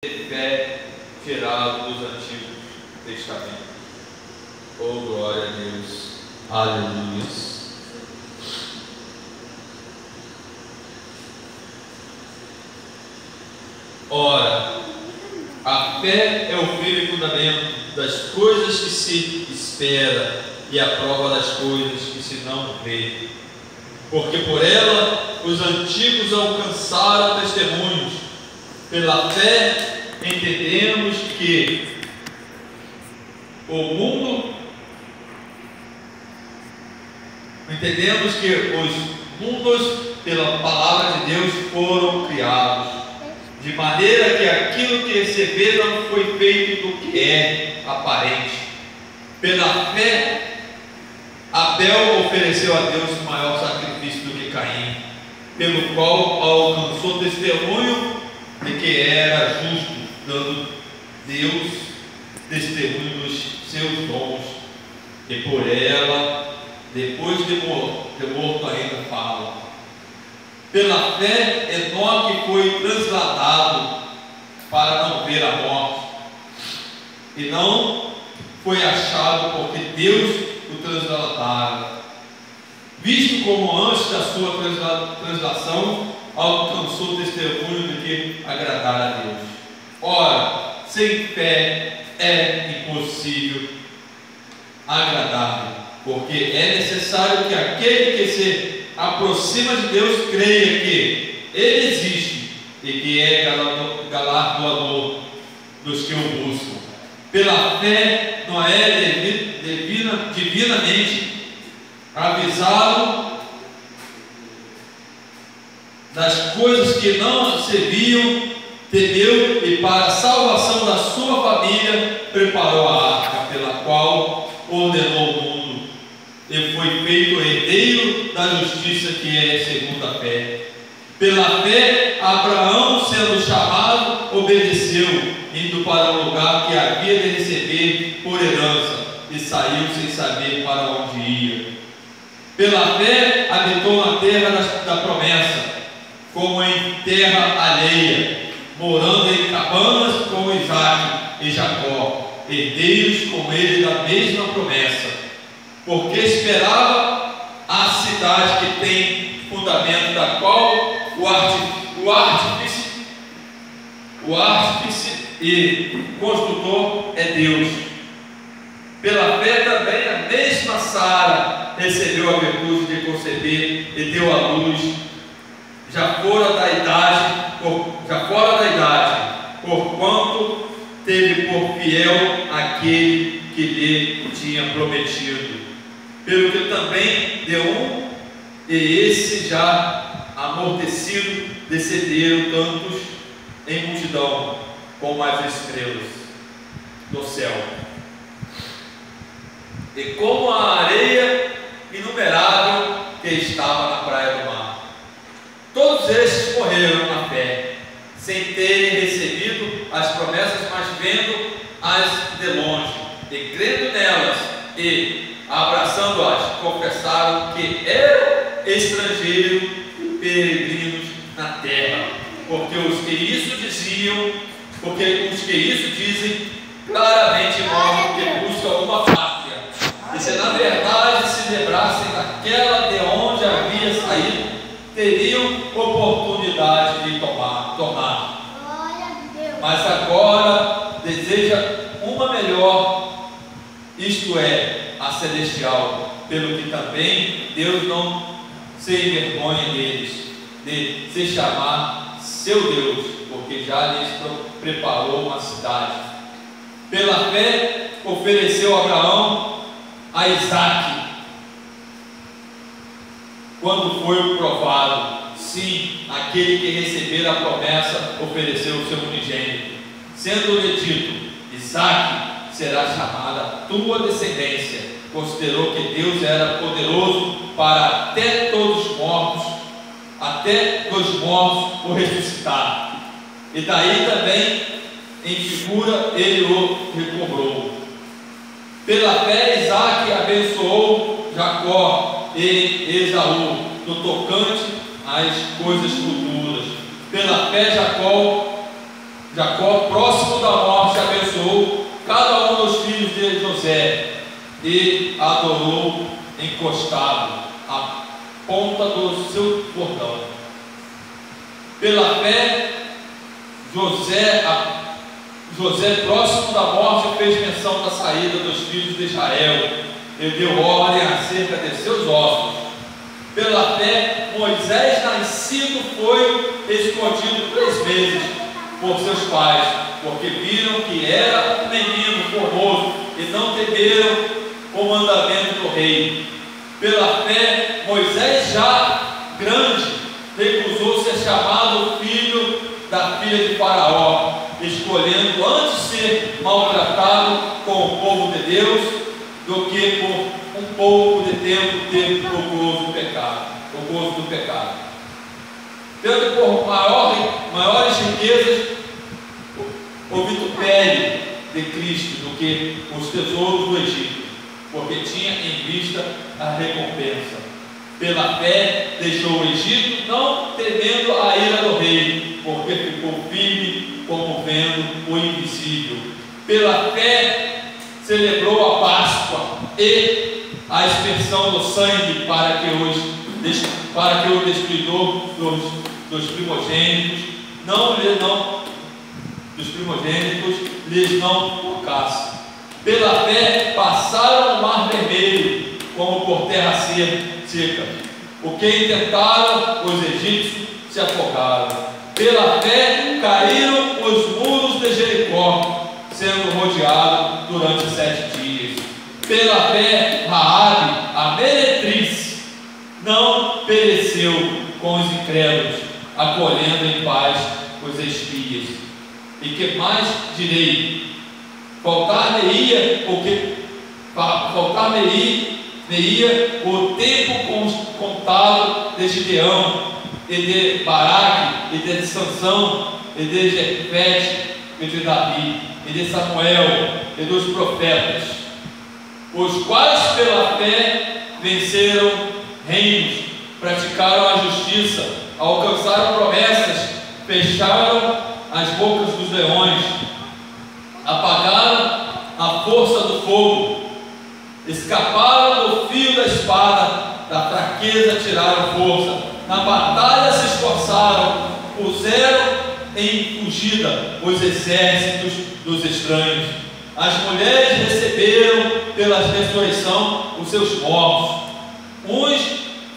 fé tirado dos Antigos Testamentos. Oh, glória a Deus. Aleluia. Ora, a fé é o firme fundamento das coisas que se espera e a prova das coisas que se não vê. Porque por ela os antigos alcançaram testemunhos. Pela fé entendemos que os mundos pela palavra de Deus foram criados, de maneira que aquilo que se vê não foi feito do que é aparente. Pela fé, Abel ofereceu a Deus maior sacrifício do que Caim, pelo qual alcançou testemunho de que era justo, dando Deus testemunho dos seus dons. E por ela, depois de morto ainda fala. Pela fé, Enoque foi transladado para não ver a morte, e não foi achado porque Deus o transladara, visto como antes da sua translação alcançou testemunho de que agradara a Deus. Ora, sem fé é impossível agradar-lhe, porque é necessário que aquele que se aproxima de Deus creia que Ele existe e que é galardoador dos que o buscam. Pela fé, Noé divinamente avisado das coisas que não se viam, temeu e para a salvação da sua família preparou a arca, pela qual ordenou o mundo, e foi feito herdeiro da justiça que é segundo a fé. Pela fé, Abraão, sendo chamado, obedeceu, indo para um lugar que havia de receber por herança, e saiu sem saber para onde ia. Pela fé, habitou na terra da promessa, como em terra alheia, morando em cabanas como Isaac e Jacó, herdeiros com ele da mesma promessa, porque esperava a cidade que tem fundamento, da qual o artífice e construtor é Deus. Pela fé também a mesma Sara recebeu a virtude de conceber e deu à luz, já fora da idade, porquanto teve por fiel aquele que lhe tinha prometido. Pelo que também de um e esse já amortecido descenderam tantos em multidão como as estrelas do céu, e como a areia inumerável que estava na praia do mar. Todos estes morreram na fé, sem terem recebido as promessas, mas vendo-as de longe, e crendo nelas, e abraçando-as, confessaram que eram estrangeiros e peregrinos na terra. Porque os que isso dizem, claramente mostram que buscam uma pátria. E se na verdade se lembrassem daquela de onde havia saído, teriam oportunidade de tornar. Mas agora deseja uma melhor, isto é, a celestial, pelo que também Deus não se envergonha deles, de se chamar seu Deus, porque já lhes preparou uma cidade. Pela fé ofereceu Abraão a Isaque, quando foi provado. Sim, aquele que recebera a promessa ofereceu o seu unigênito, sendo-lhe dito: Isaque será chamada tua descendência. Considerou que Deus era poderoso para até dos mortos o ressuscitar, e daí também em figura ele o recobrou. Pela fé Isaque abençoou Jacó e Esaú no tocante às coisas futuras. Pela fé Jacó, próximo da morte, abençoou cada um dos filhos de José e adorou encostado à ponta do seu bordão. Pela fé, José, próximo da morte, fez menção da saída dos filhos de Israel e deu ordem acerca de seus ossos. Pela fé, Moisés, nascido, foi escondido 3 meses por seus pais, porque viram que era um menino formoso e não temeram o mandamento do rei. Pela fé, Moisés, já grande, recusou ser chamado filho da filha de Faraó, escolhendo antes ser maltratado com o povo de Deus do que por um pouco de tempo ter o gozo do pecado. Tendo por maiores riquezas o vitupério de Cristo do que os tesouros do Egito, porque tinha em vista a recompensa. Pela fé deixou o Egito, não temendo a ira do rei, porque ficou firme como vendo o invisível. Pela fé celebrou a Páscoa e a expiação do sangue para que o destruidor dos primogênitos lhes não tocasse. Pela fé passaram o mar vermelho como por terra seca, o que intentaram os egípcios se afogaram. Pela fé caíram os muros de Jericó, sendo rodeado durante 7 dias. Pela fé Raabe, a meretriz, não pereceu com os incrédulos, acolhendo em paz os espias. E que mais direi? Faltar-me-ia o tempo contado de Gideão, e de Baraque, e de Sansão, e de Jefete, e de Davi, e de Samuel, e dos profetas, os quais pela fé venceram reinos, praticaram a justiça, alcançaram promessas, fecharam as bocas dos leões, apagaram a força do fogo, escaparam do fio da espada, da fraqueza tiraram força, na batalha se esforçaram, puseram em fugida os exércitos dos estranhos. As mulheres receberam pela ressurreição os seus mortos. Uns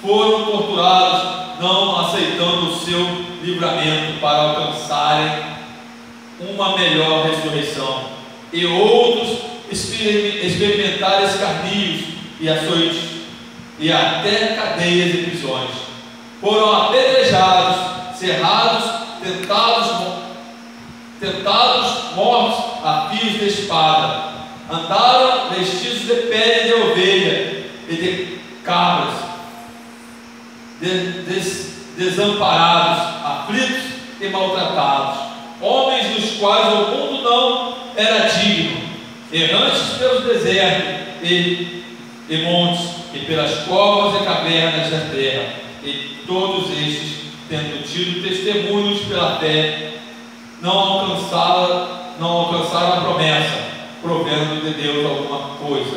foram torturados, não aceitando o seu livramento para alcançarem uma melhor ressurreição, e outros experimentaram escarnios e açoites, e até cadeias e prisões. Foram apedrejados, cerrados, tentados, mortos a fios de espada. Andaram vestidos de pele de ovelha e de cabras, desamparados, aflitos e maltratados, homens dos quais o mundo não era digno, errantes pelos desertos e montes, e pelas covas e cavernas da terra. E todos estes, tendo tido testemunhos pela fé, não alcançaram a promessa, provendo de Deus alguma coisa.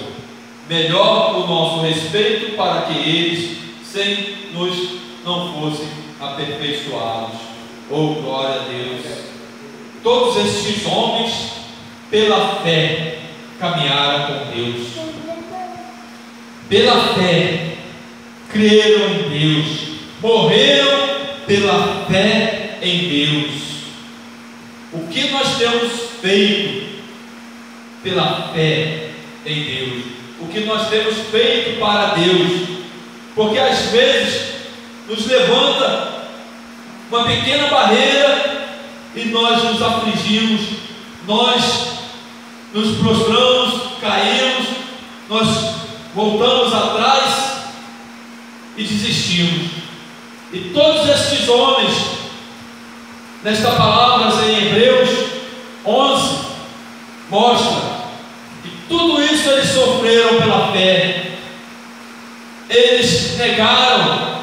Melhor o nosso respeito, para que eles sem nos não fossem aperfeiçoados. Oh, glória a Deus! Todos estes homens, pela fé, caminharam com Deus. Pela fé, creram em Deus, morreram pela fé em Deus. O que nós temos feito pela fé em Deus? O que nós temos feito para Deus? Porque às vezes nos levanta uma pequena barreira e nós nos afligimos, nós nos prostramos, caímos, nós voltamos atrás e desistimos. E todos estes homens, nesta palavra em Hebreus 11, mostra que tudo isso eles sofreram pela fé. Eles negaram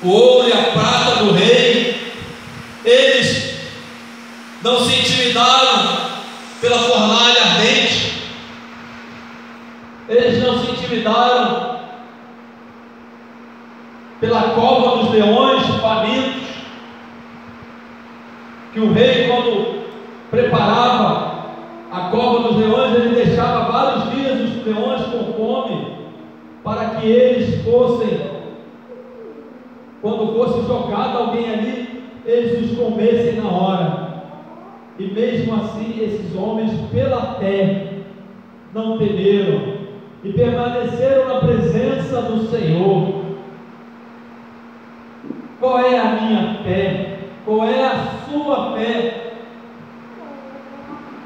o ouro e a prata do rei, eles não se intimidaram pela fornalha ardente, eles não se intimidaram pela cova dos leões famintos, que o rei, quando preparava a cova dos leões, ele deixava vários dias os leões com fome, para que eles fossem, quando fosse jogado alguém ali, eles os comessem na hora. E mesmo assim, esses homens, pela fé, não temeram e permaneceram na presença do Senhor. Qual é a minha fé? Qual é a sua fé?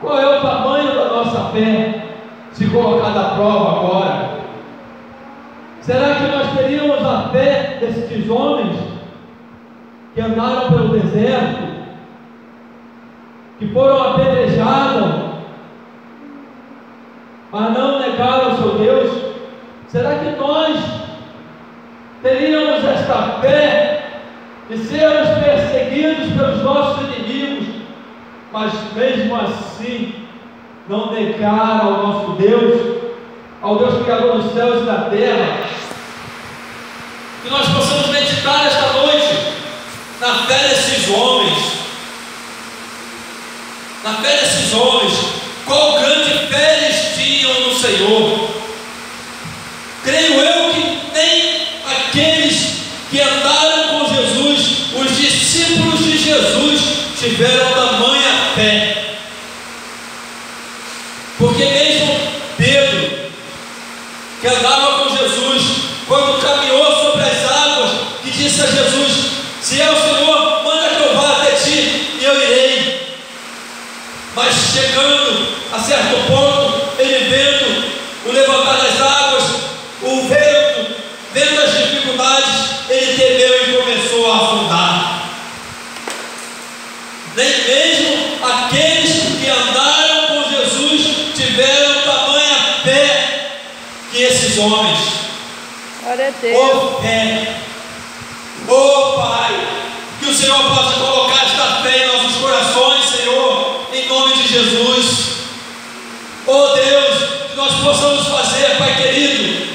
Qual é o tamanho da nossa fé, se colocada à prova agora? Será que nós teríamos a fé desses homens que andaram pelo deserto, que foram apedrejados, mas não negaram o seu Deus? Será que nós teríamos esta fé de sermos perseguidos pelos nossos inimigos, mas mesmo assim não negar ao nosso Deus, ao Deus Criador dos céus e da terra? Que nós possamos meditar esta noite na fé desses homens, na fé desses homens. Qual grande fé eles tinham no Senhor. Creio eu que nem aqueles que andaram com Jesus, os discípulos de Jesus, tiveram tamanha fé, porque mesmo Pedro, que andava com Jesus, quando caminhou sobre as águas, que disse a Jesus: se é o Senhor, manda que eu vá até ti e eu irei. Mas chegando a certo ponto, ele vendo o levantar das águas, o vento, vendo as dificuldades, ele temeu e começou a afundar. Nem mesmo aqueles que andaram com Jesus tiveram tamanha fé que esses homens. Glória a Deus. Oh fé, oh Pai, que o Senhor possa colocar esta fé em nossos corações, Senhor, em nome de Jesus. Oh Deus, que nós possamos fazer, Pai querido,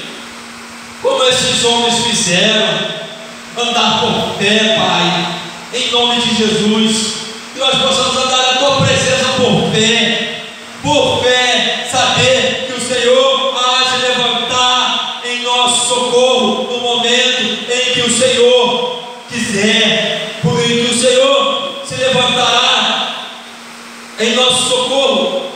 como esses homens fizeram, andar por fé, Pai, em nome de Jesus. Que nós possamos andar na Tua presença por fé, saber que o Senhor há de levantar em nosso socorro no momento em que o Senhor quiser, porque que o Senhor se levantará em nosso socorro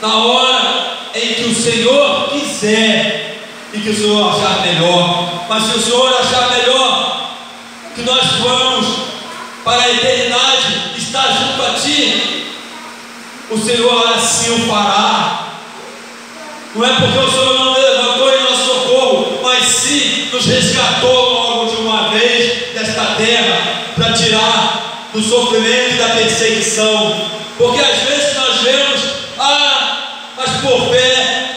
na hora em que o Senhor quiser e que o Senhor achar melhor. Mas se o Senhor achar melhor que nós vamos para a eternidade estar junto a Ti, o Senhor assim o fará. Não é porque o Senhor não levantou em nosso socorro, mas sim nos resgatou logo de uma vez desta terra, para tirar do sofrimento e da perseguição. Porque às vezes nós vemos, mas por fé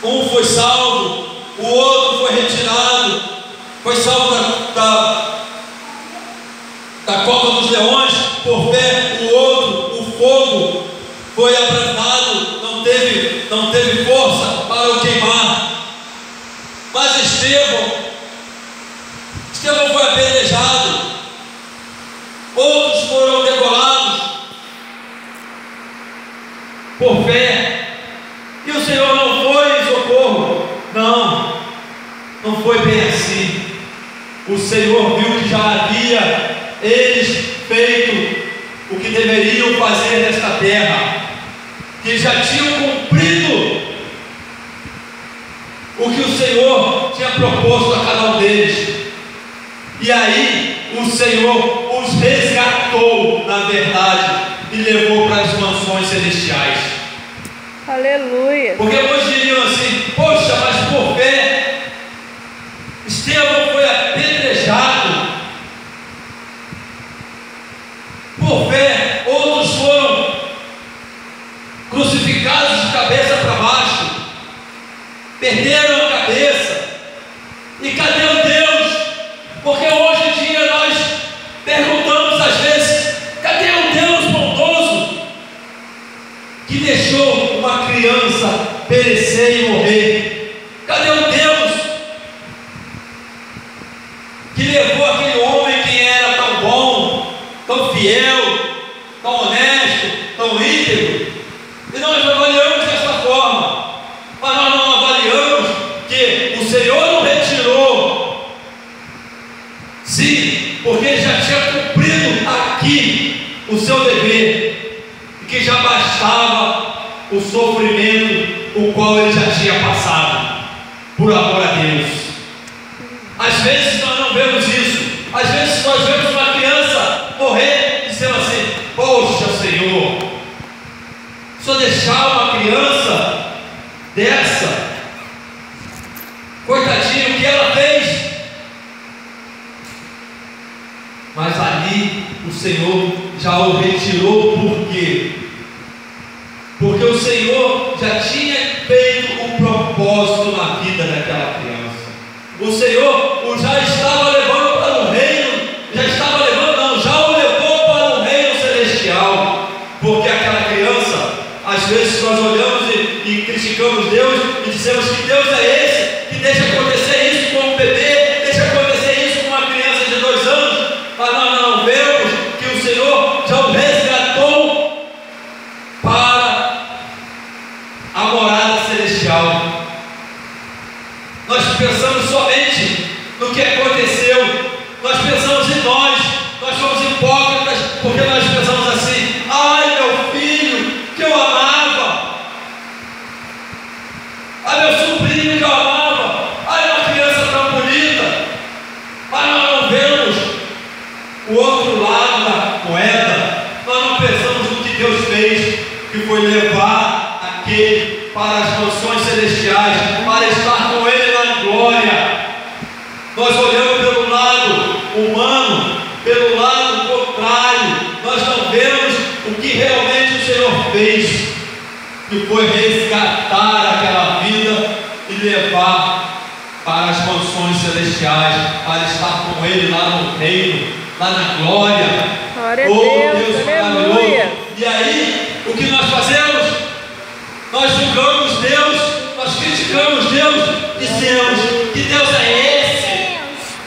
um foi salvo, o outro foi retirado, foi salvo da cova dos leões, por fé, o outro, o fogo, foi abrandado, não teve força para o queimar. Mas Estevão foi apedrejado, outros foram degolados por fé, e o Senhor não foi em socorro. Não foi bem assim. O Senhor viu que já havia eles feito o que deveriam fazer nesta terra, que já tinham cumprido o que o Senhor tinha proposto a cada um deles. E aí o Senhor os resgatou, na verdade, e levou para as mansões celestiais. Aleluia. Porque muitos diriam assim: poxa, mas por fé Estevão foi apedrejado, por fé outros foram crucificados de cabeça para baixo, perderam a cabeça. E cadê o Deus? Porque hoje em dia nós perguntamos às vezes: cadê fiel, tão honesto, tão íntegro. E nós avaliamos dessa forma, mas nós não avaliamos que o Senhor não retirou, sim, porque ele já tinha cumprido aqui o seu dever, e que já bastava o sofrimento o qual ele já tinha passado, por amor a Deus. Às vezes nós não vemos isso, às vezes nós vemos uma criança morrer e dizemos assim: poxa Senhor, se eu deixar uma criança dessa, coitadinho, o que ela fez? Mas ali o Senhor já o retirou. Por quê? Porque o Senhor já tinha feito um propósito na vida daquela criança. O Senhor o já estava levando para o reino, já o levou para o reino celestial. Porque aquela criança, às vezes nós olhamos e criticamos Deus e dizemos que Deus é esse que deixa acontecer isso com um bebê, deixa acontecer isso com uma criança de 2 anos, mas nós não vemos que o Senhor já o resgatou para a morada celestial. Nós pensamos somente no que aconteceu, nós pensamos em nós somos hipócritas, porque nós pensamos assim: ai, meu filho que eu amava, ai, meu sobrinho que eu amava, ai, uma criança tão bonita. Mas nós não vemos o outro lado da moeda, nós não pensamos no que Deus fez, que foi levar aquele para as mansões celestiais, para estar com ele na glória. Nós olhamos pelo lado humano, pelo lado contrário, nós não vemos o que realmente o Senhor fez, que foi resgatar aquela vida e levar para as mansões celestiais, para estar com ele lá no reino, lá na glória. Glória a Deus, aleluia. E aí, o que nós fazemos? Nós julgamos Deus, nós criticamos Deus, dizemos que Deus é esse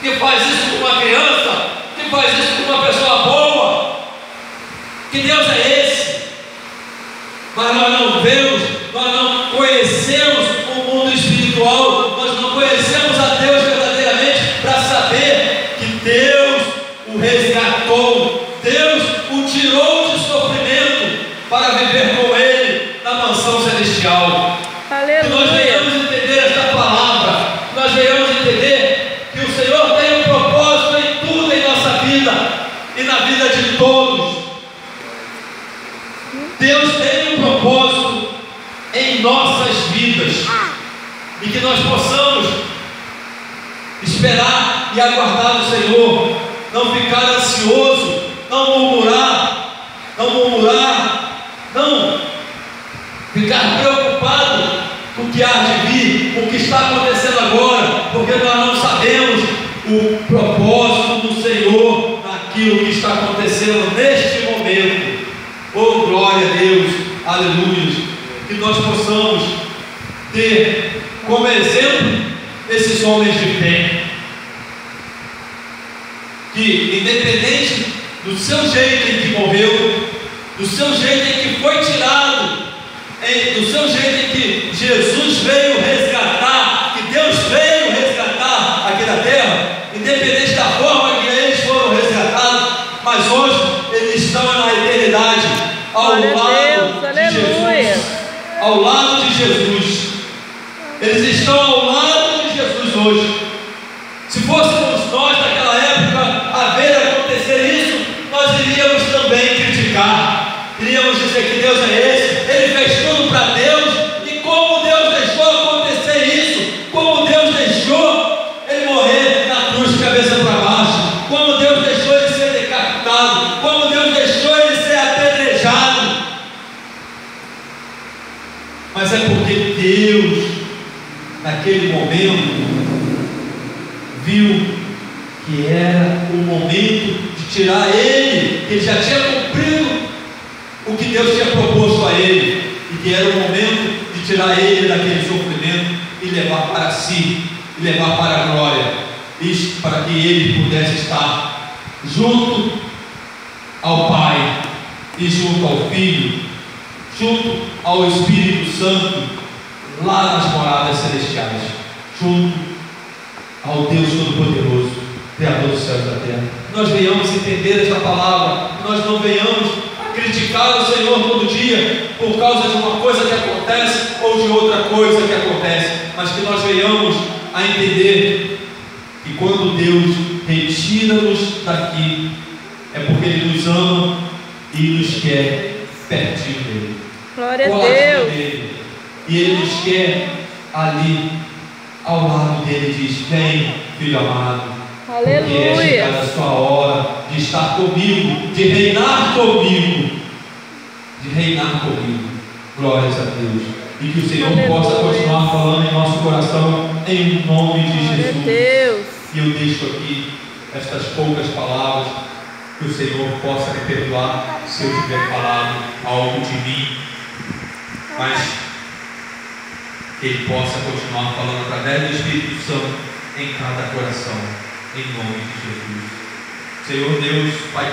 que faz isso com uma criança, que faz isso com uma pessoa boa, que Deus é esse. Mas nós não vemos, nós não conhecemos o mundo espiritual, nós não conhecemos a Deus verdadeiramente para saber que Deus o resgatou, Deus o tirou de sofrimento para viver com ele na mansão celestial. Aleluia. Que nós venhamos entender esta palavra, nós venhamos entender que o Senhor tem um propósito em tudo em nossa vida e na vida de todos. Deus tem um propósito em nossas vidas, e que nós possamos esperar e aguardar o Senhor, não ficar ansioso, não murmurar, não ficar preocupado com o que há de vir, com o que está acontecendo agora, porque nós não sabemos o propósito do Senhor naquilo que está acontecendo neste momento. Oh, glória a Deus, aleluia. Que nós possamos ter como exemplo esses homens de fé, que independente do seu jeito em que morreu, do seu jeito em que foi tirado, do seu jeito em que Jesus veio resgatar, que Deus veio resgatar aqui na terra, independente da forma que eles foram resgatados, mas hoje eles estão na eternidade, ao lado de Jesus, ao lado de Jesus. Eles estão ao lado de Jesus hoje. Se fôssemos nós naquela época a ver acontecer isso, nós iríamos também criticar, iríamos dizer que Deus é esse, ele fez tudo para Deus, e como Deus deixou acontecer isso, como Deus deixou ele morrer na cruz de cabeça para baixo, como Deus deixou ele ser decapitado, como Deus deixou ele ser apedrejado. Mas é porque Deus, naquele momento, viu que era o momento de tirar ele, que ele já tinha cumprido o que Deus tinha proposto a ele, e que era o momento de tirar ele daquele sofrimento e levar para si, e levar para a glória, isso para que ele pudesse estar junto ao Pai e junto ao Filho, junto ao Espírito Santo, lá nas moradas celestiais, junto ao Deus Todo-Poderoso, Criador dos céus e da terra. Nós venhamos entender esta palavra, nós não venhamos a criticar o Senhor todo dia por causa de uma coisa que acontece ou de outra coisa que acontece, mas que nós venhamos a entender que quando Deus retira-nos daqui, é porque Ele nos ama e nos quer pertinho dEle. Glória a Deus. Dele. E Ele nos quer ali, ao lado dEle, diz: vem, filho amado. Aleluia. Porque é chegada a sua hora de estar comigo, de reinar comigo. De reinar comigo. Glórias a Deus. E que o Senhor possa continuar falando em nosso coração, em nome de Jesus. Deus. E eu deixo aqui estas poucas palavras, que o Senhor possa me perdoar se eu tiver falado algo de mim, mas que Ele possa continuar falando através do Espírito Santo em cada coração, em nome de Jesus. Senhor Deus, Pai.